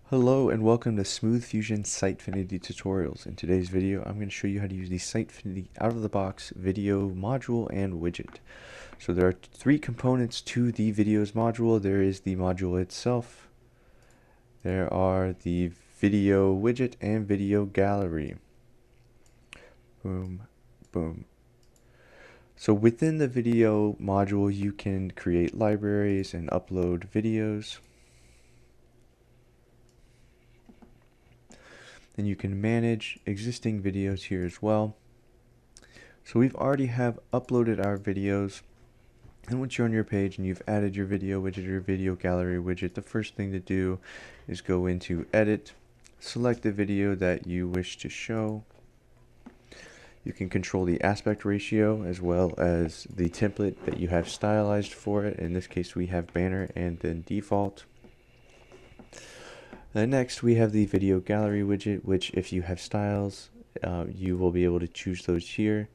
Hello and welcome to Smooth Fusion Sitefinity tutorials. In today's video, I'm going to show you how to use the Sitefinity out-of-the-box video module and widget. So there are three components to the videos module. There is the module itself, there are the video widget and video gallery. Boom, boom. So within the video module, you can create libraries and upload videos. And you can manage existing videos here as well. So we've already have uploaded our videos, and once you're on your page and you've added your video widget or your video gallery widget, the first thing to do is go into edit, select the video that you wish to show. You can control the aspect ratio as well as the template that you have stylized for it. In this case we have banner and then default. Next we have the video gallery widget, which if you have styles, you will be able to choose those here.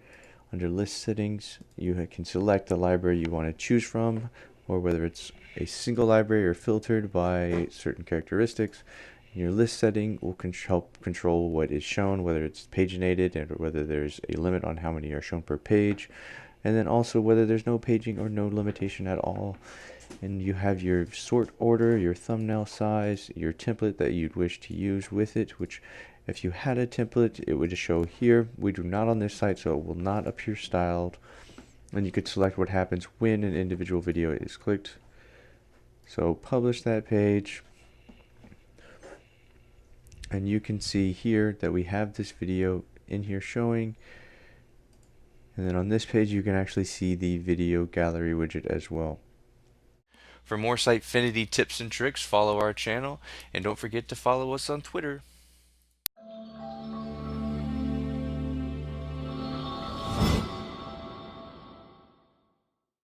Under list settings, you can select the library you want to choose from, or whether it's a single library or filtered by certain characteristics. Your list setting will help control what is shown, whether it's paginated or whether there's a limit on how many are shown per page, and then also whether there's no paging or no limitation at all. And you have your sort order, your thumbnail size, your template that you'd wish to use with it, which if you had a template, it would just show here. We do not on this site, so it will not appear styled. And you could select what happens when an individual video is clicked. So publish that page. And you can see here that we have this video in here showing. And then on this page, you can actually see the video gallery widget as well. For more Sitefinity tips and tricks, follow our channel, and don't forget to follow us on Twitter.